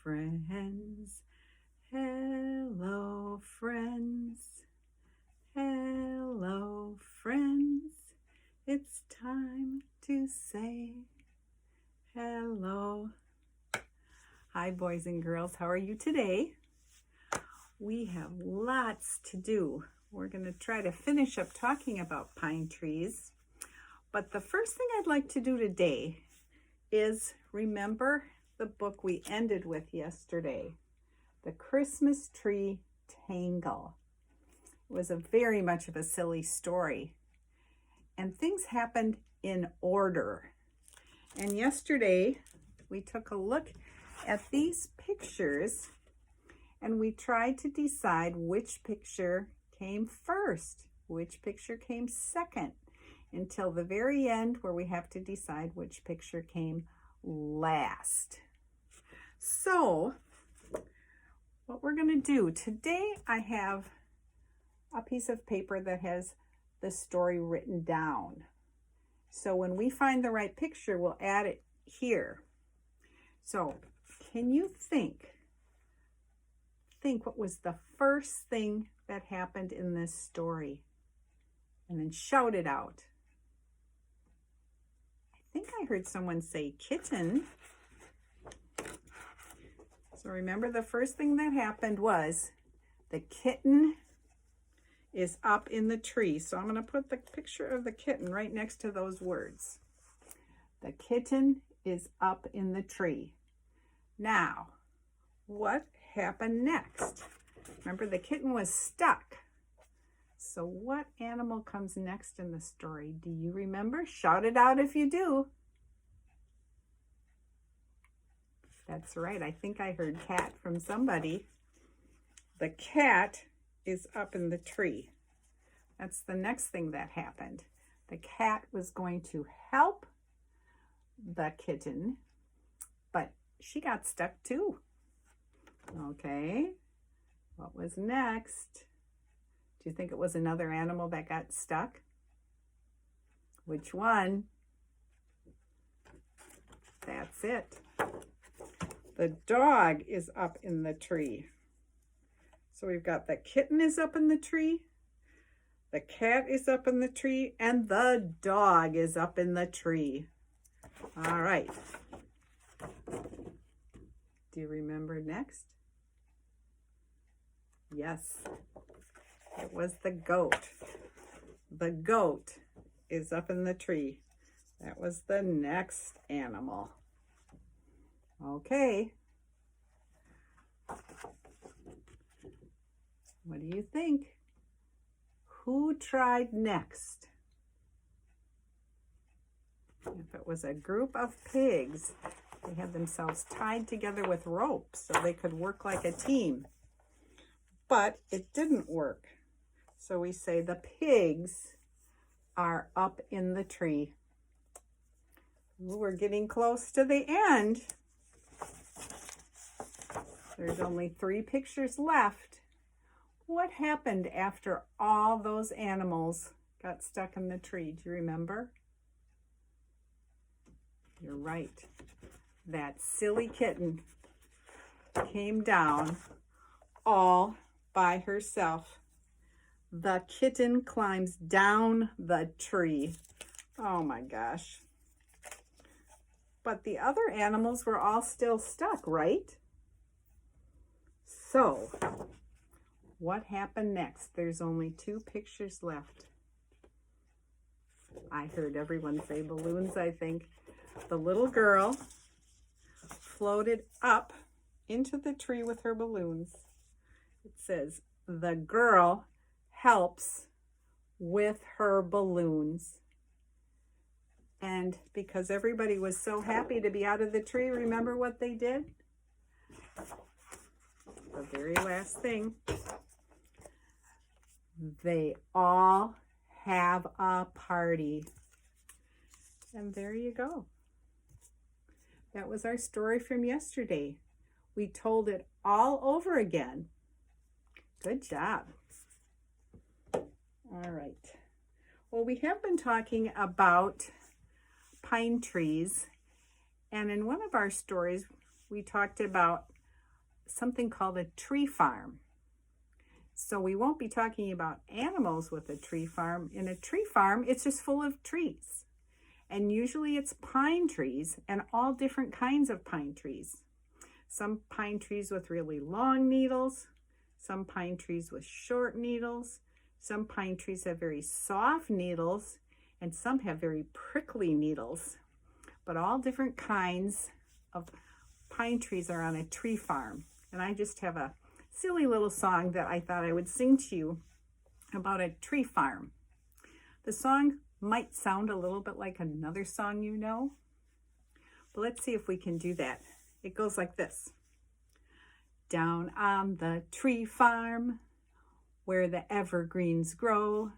friends. Hello, friends. Hello, friends. It's time to say hello. Hi, boys and girls. How are you today? We have lots to do. We're going to try to finish up talking about pine trees. But the first thing I'd like to do today is remember the book we ended with yesterday, The Christmas Tree Tangle. It was very much of a silly story, and things happened in order. And yesterday we took a look at these pictures and we tried to decide which picture came first, which picture came second, until the very end where we have to decide which picture came last. So what we're going to do today, I have a piece of paper that has the story written down. So when we find the right picture, we'll add it here. So can you think what was the first thing that happened in this story? And then shout it out. I think I heard someone say kitten. So remember, the first thing that happened was the kitten is up in the tree. So I'm going to put the picture of the kitten right next to those words. The kitten is up in the tree. Now, what happened next? Remember, the kitten was stuck. So what animal comes next in the story? Do you remember? Shout it out if you do. That's right. I think I heard cat from somebody. The cat is up in the tree. That's the next thing that happened. The cat was going to help the kitten, but she got stuck too. Okay, what was next? Do you think it was another animal that got stuck? Which one? That's it. The dog is up in the tree. So we've got the kitten is up in the tree, the cat is up in the tree, and the dog is up in the tree. All right. Do you remember next? Yes, it was the goat. The goat is up in the tree. That was the next animal. Okay. What do you think? Who tried next? If it was a group of pigs, they had themselves tied together with ropes so they could work like a team. But it didn't work. So we say the pigs are up in the tree. Ooh, we're getting close to the end. There's only 3 pictures left. What happened after all those animals got stuck in the tree? Do you remember? You're right. That silly kitten came down all by herself. The kitten climbs down the tree. Oh my gosh. But the other animals were all still stuck, right? So, what happened next? There's only 2 pictures left. I heard everyone say balloons, I think. The little girl floated up into the tree with her balloons. It says, the girl helps with her balloons. And because everybody was so happy to be out of the tree, remember what they did? The very last thing. They all have a party. And there you go. That was our story from yesterday. We told it all over again. Good job. All right. Well, we have been talking about pine trees, and in one of our stories, we talked about something called a tree farm. So we won't be talking about animals with a tree farm. In a tree farm, it's just full of trees. And usually it's pine trees and all different kinds of pine trees. Some pine trees with really long needles, some pine trees with short needles, some pine trees have very soft needles, and some have very prickly needles. But all different kinds of pine trees are on a tree farm. And I just have a silly little song that I thought I would sing to you about a tree farm. The song might sound a little bit like another song you know, but let's see if we can do that. It goes like this. Down on the tree farm where the evergreens grow,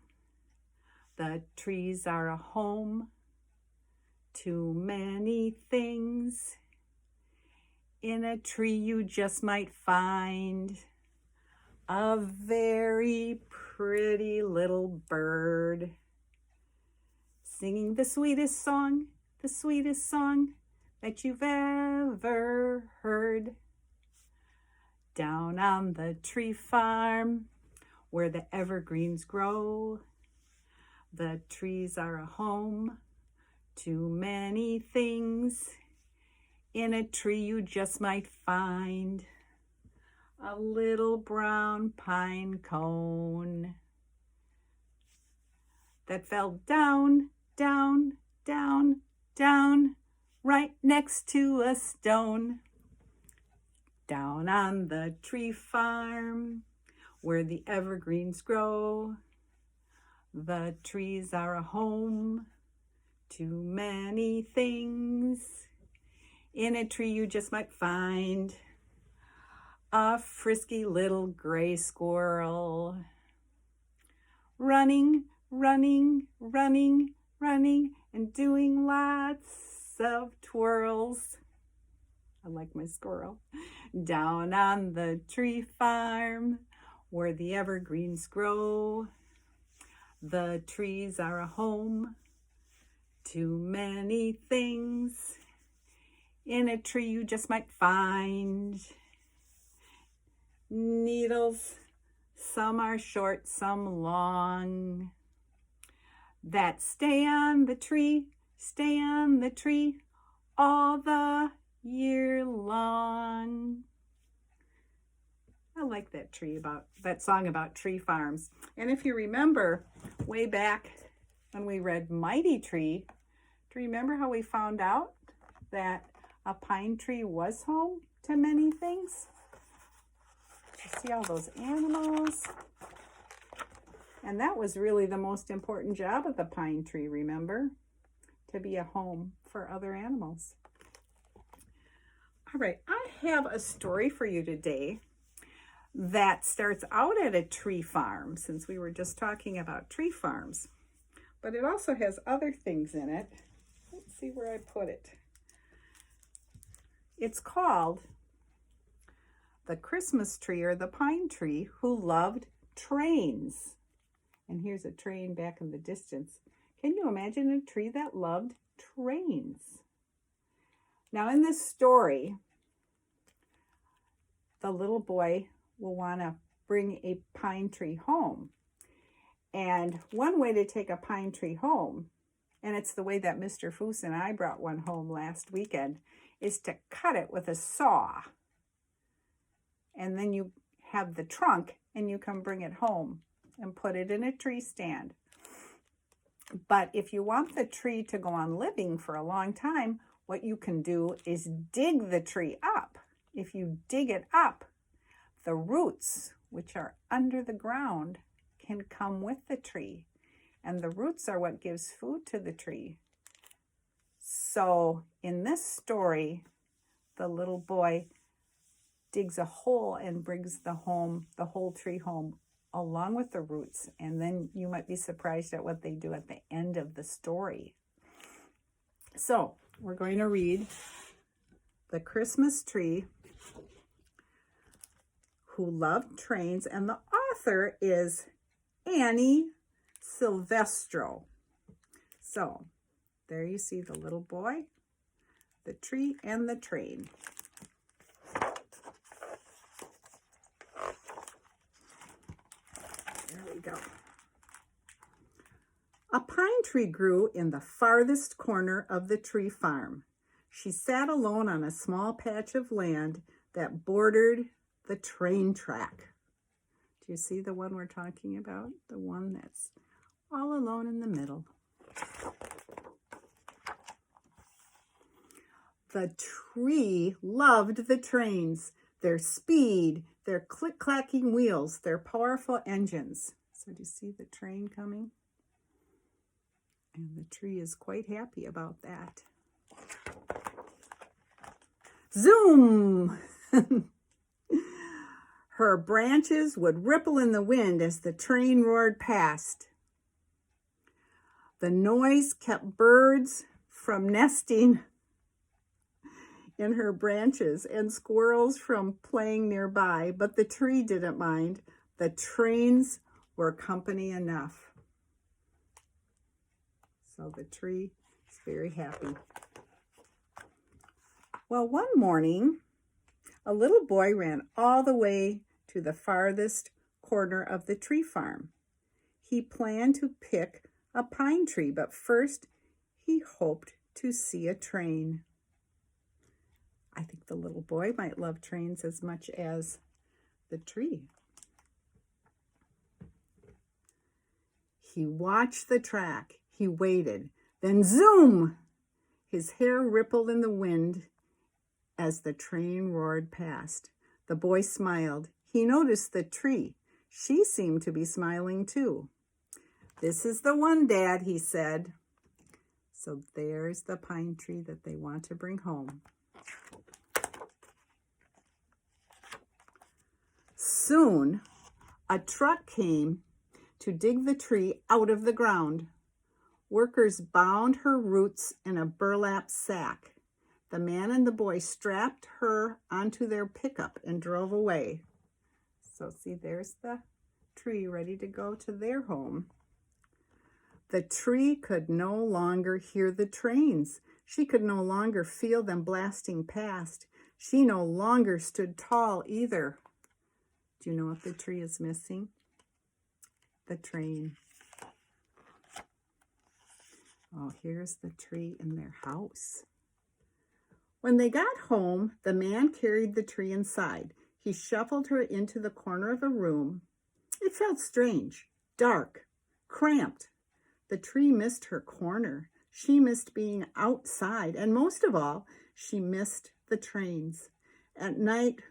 the trees are a home to many things. In a tree you just might find a very pretty little bird singing the sweetest song that you've ever heard. Down on the tree farm where the evergreens grow, the trees are a home to many things. In a tree you just might find a little brown pine cone that fell down, down, down, down, right next to a stone. Down on the tree farm where the evergreens grow, the trees are a home to many things. In a tree you just might find a frisky little gray squirrel running, running, running, running, and doing lots of twirls. I like my squirrel. Down on the tree farm where the evergreens grow, the trees are a home to many things. In a tree you just might find needles, some are short, some long, that stay on the tree all the year long. I like that song about tree farms. And if you remember way back when we read Mighty Tree, do you remember how we found out that a pine tree was home to many things? You see all those animals? And that was really the most important job of the pine tree, remember? To be a home for other animals. All right, I have a story for you today that starts out at a tree farm, since we were just talking about tree farms. But it also has other things in it. Let's see where I put it. It's called The Christmas Tree, or the Pine Tree Who Loved Trains. And here's a train back in the distance. Can you imagine a tree that loved trains? Now in this story, the little boy will want to bring a pine tree home. And one way to take a pine tree home, and it's the way that Mr. Foose and I brought one home last weekend, is to cut it with a saw. And then you have the trunk and you can bring it home and put it in a tree stand. But if you want the tree to go on living for a long time, what you can do is dig the tree up. If you dig it up, the roots, which are under the ground, can come with the tree. And the roots are what gives food to the tree. So in this story, the little boy digs a hole and brings the whole tree home along with the roots. And then you might be surprised at what they do at the end of the story. So we're going to read The Christmas Tree Who Loved Trains, and the author is Annie Silvestro. So there you see the little boy, the tree, and the train. go. A pine tree grew in the farthest corner of the tree farm. She sat alone on a small patch of land that bordered the train track. Do you see the one we're talking about? The one that's all alone in the middle. The tree loved the trains, their speed, their click-clacking wheels, their powerful engines. So do you see the train coming? And the tree is quite happy about that. Zoom! Her branches would ripple in the wind as the train roared past. The noise kept birds from nesting in her branches and squirrels from playing nearby, but the tree didn't mind. The trains were company enough. So the tree is very happy. Well, one morning, a little boy ran all the way to the farthest corner of the tree farm. He planned to pick a pine tree, but first he hoped to see a train. I think the little boy might love trains as much as the tree. He watched the track. He waited. Then zoom! His hair rippled in the wind as the train roared past. The boy smiled. He noticed the tree. She seemed to be smiling too. "This is the one, Dad," he said. So there's the pine tree that they want to bring home. Soon, a truck came to dig the tree out of the ground. Workers bound her roots in a burlap sack. The man and the boy strapped her onto their pickup and drove away. So see, there's the tree ready to go to their home. The tree could no longer hear the trains. She could no longer feel them blasting past. She no longer stood tall either. Do you know what the tree is missing? The train. Oh, here's the tree in their house. When they got home, the man carried the tree inside. He shuffled her into the corner of a room. It felt strange, dark, cramped. The tree missed her corner. She missed being outside, and most of all, she missed the trains. At night,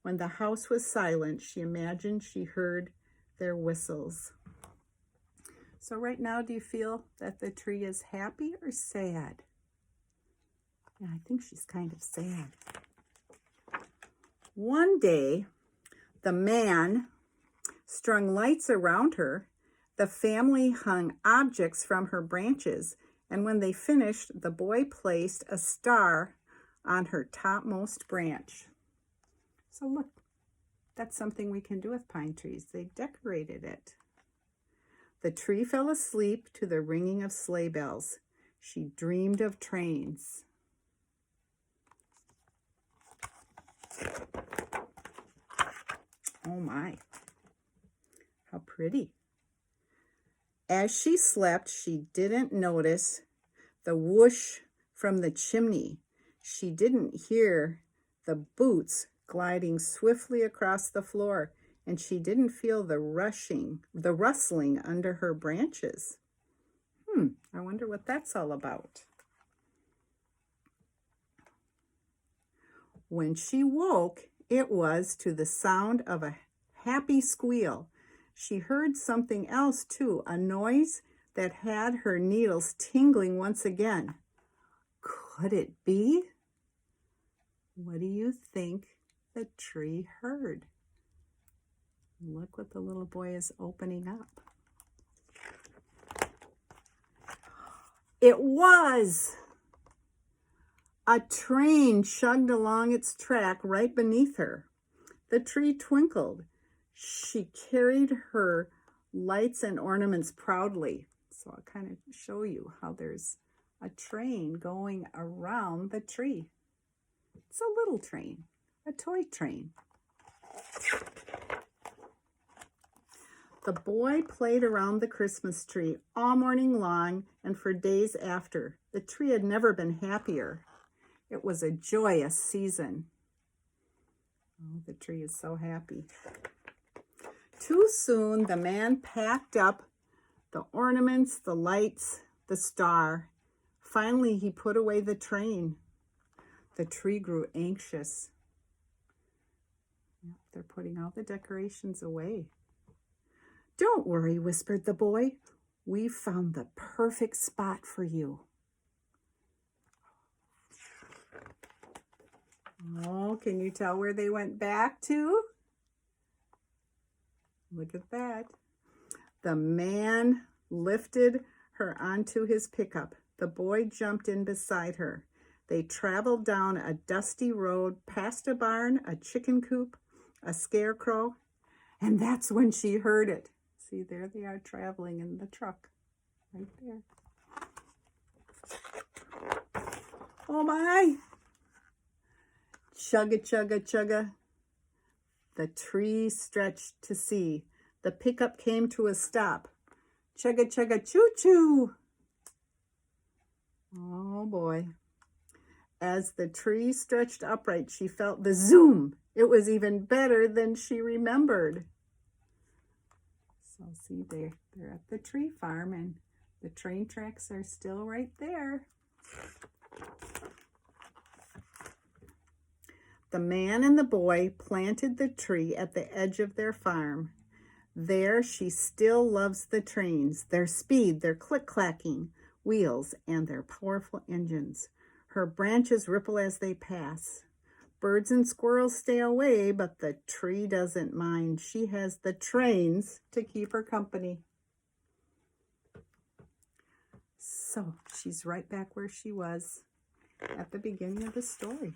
when the house was silent, she imagined she heard their whistles. So right now, do you feel that the tree is happy or sad? Yeah, I think she's kind of sad. One day, the man strung lights around her. The family hung objects from her branches, and when they finished, the boy placed a star on her topmost branch. So look, that's something we can do with pine trees. They decorated it. The tree fell asleep to the ringing of sleigh bells. She dreamed of trains. Oh my, how pretty. As she slept, she didn't notice the whoosh from the chimney. She didn't hear the boots gliding swiftly across the floor, and she didn't feel the rustling under her branches. I wonder what that's all about. When she woke, it was to the sound of a happy squeal. She heard something else too, a noise that had her needles tingling once again. Could it be? What do you think the tree heard? Look what the little boy is opening up. It was! A train chugged along its track right beneath her. The tree twinkled. She carried her lights and ornaments proudly. So I'll kind of show you how there's a train going around the tree. It's a little train, a toy train. The boy played around the Christmas tree all morning long and for days after. The tree had never been happier. It was a joyous season. Oh, the tree is so happy. Too soon, the man packed up the ornaments, the lights, the star. Finally, he put away the train. The tree grew anxious. They're putting all the decorations away. "Don't worry," whispered the boy. "We found the perfect spot for you." Oh, can you tell where they went back to? Look at that. The man lifted her onto his pickup. The boy jumped in beside her. They traveled down a dusty road, past a barn, a chicken coop, a scarecrow, and that's when she heard it. See, there they are traveling in the truck, right there. Oh my! Chugga, chugga, chugga. The tree stretched to see. The pickup came to a stop. Chugga, chugga, choo-choo. Oh boy. As the tree stretched upright, she felt the zoom. It was even better than she remembered. So see, they're at the tree farm and the train tracks are still right there. The man and the boy planted the tree at the edge of their farm. There she still loves the trains, their speed, their click-clacking wheels, and their powerful engines. Her branches ripple as they pass. Birds and squirrels stay away, but the tree doesn't mind. She has the trains to keep her company. So she's right back where she was at the beginning of the story.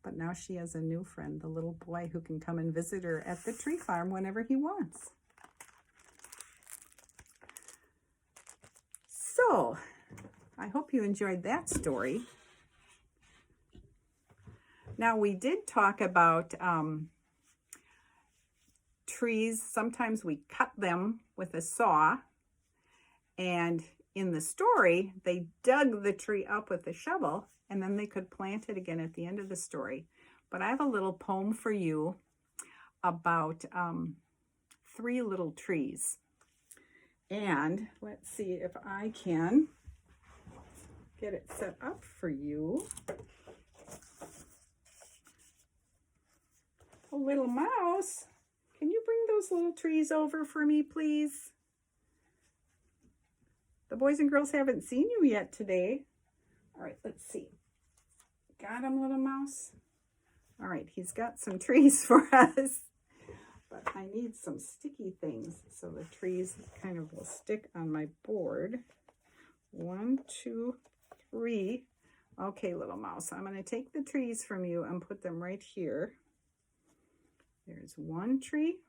But now she has a new friend, the little boy who can come and visit her at the tree farm whenever he wants. So, I hope you enjoyed that story. Now, we did talk about trees. Sometimes we cut them with a saw. And in the story, they dug the tree up with a shovel, and then they could plant it again at the end of the story. But I have a little poem for you about 3 little trees. And let's see if I can get it set up for you. Oh, little mouse, can you bring those little trees over for me, please? The boys and girls haven't seen you yet today. All right, let's see. Got him, little mouse? All right, he's got some trees for us. But I need some sticky things so the trees kind of will stick on my board. 1, 2, 3. Okay, little mouse, I'm going to take the trees from you and put them right here. There's 1 tree,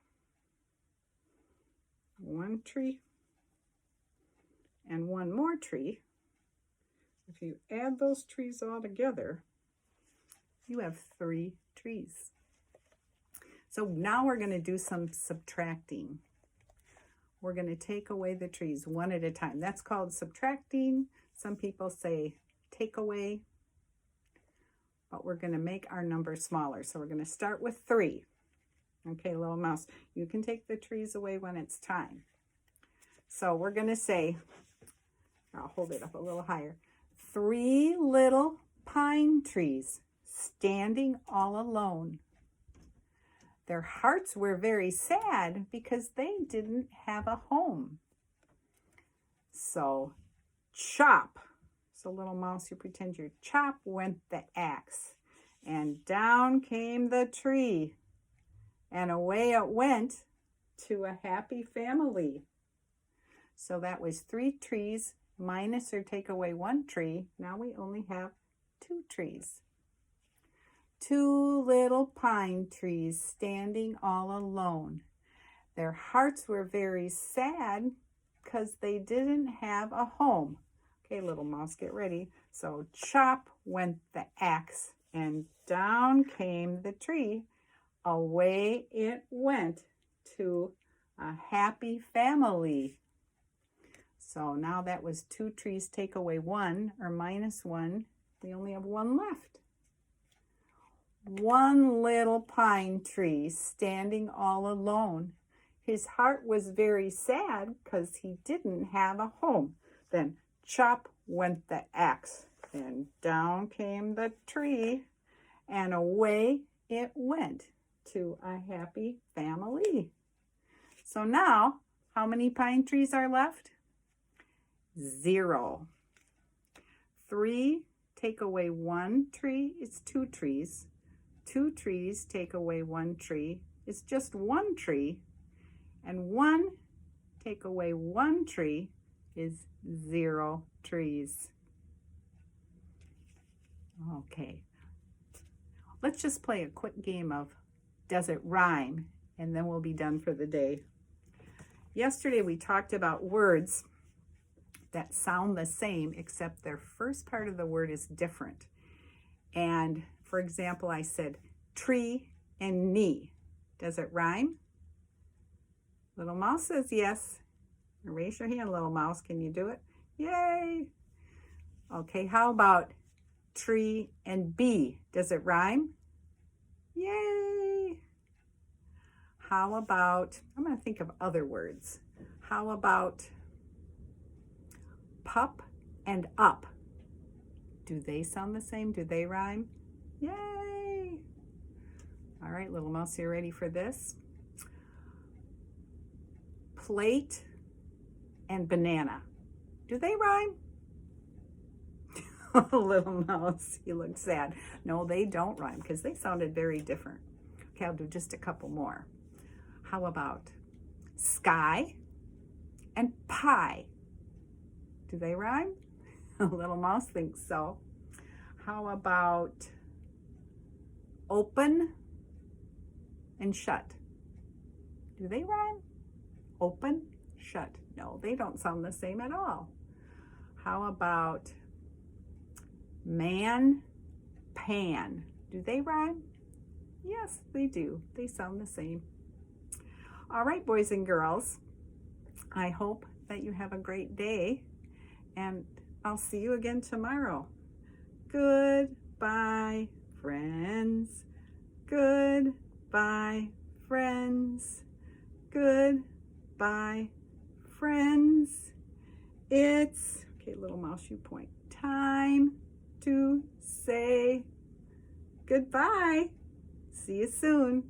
1 tree, and 1 more tree. If you add those trees all together, you have 3 trees. So now we're going to do some subtracting. We're going to take away the trees one at a time. That's called subtracting. Some people say take away, but we're going to make our number smaller. So we're going to start with 3. Okay, little mouse, you can take the trees away when it's time. So we're going to say, I'll hold it up a little higher. 3 little pine trees standing all alone. Their hearts were very sad because they didn't have a home. So chop. So little mouse, you pretend you're chop went the axe. And down came the tree. And away it went to a happy family. So that was 3 trees minus or take away 1 tree. Now we only have 2 trees. 2 little pine trees standing all alone. Their hearts were very sad because they didn't have a home. Okay, little mouse, get ready. So chop went the axe and down came the tree. Away it went to a happy family. So now that was 2 trees take away 1 or minus 1. We only have 1 left. One little pine tree standing all alone. His heart was very sad because he didn't have a home. Then chop went the axe, and down came the tree, and away it went to a happy family. So now, how many pine trees are left? 0. 3 take away 1 tree is 2 trees. 2 trees take away 1 tree is just 1 tree. And 1 take away 1 tree is 0 trees. Okay. Let's just play a quick game of Does It Rhyme? And then we'll be done for the day. Yesterday we talked about words that sound the same except their first part of the word is different. And for example, I said tree and knee. Does it rhyme? Little mouse says yes. Raise your hand, little mouse. Can you do it? Yay! Okay, how about tree and bee? Does it rhyme? Yay! How about, I'm going to think of other words. How about pup and up? Do they sound the same? Do they rhyme? Yay! All right, little mouse, you ready for this? Plate and banana. Do they rhyme? Little mouse, you look sad. No, they don't rhyme because they sounded very different. Okay, I'll do just a couple more. How about sky and pie? Do they rhyme? Little mouse thinks so. How about open and shut? Do they rhyme? Open, shut. No, they don't sound the same at all. How about man, pan? Do they rhyme? Yes, they do. They sound the same. All right, boys and girls, I hope that you have a great day, and I'll see you again tomorrow. Goodbye, friends. Goodbye, friends. Goodbye, friends. It's, okay, little mouse, you point. Time to say goodbye. See you soon.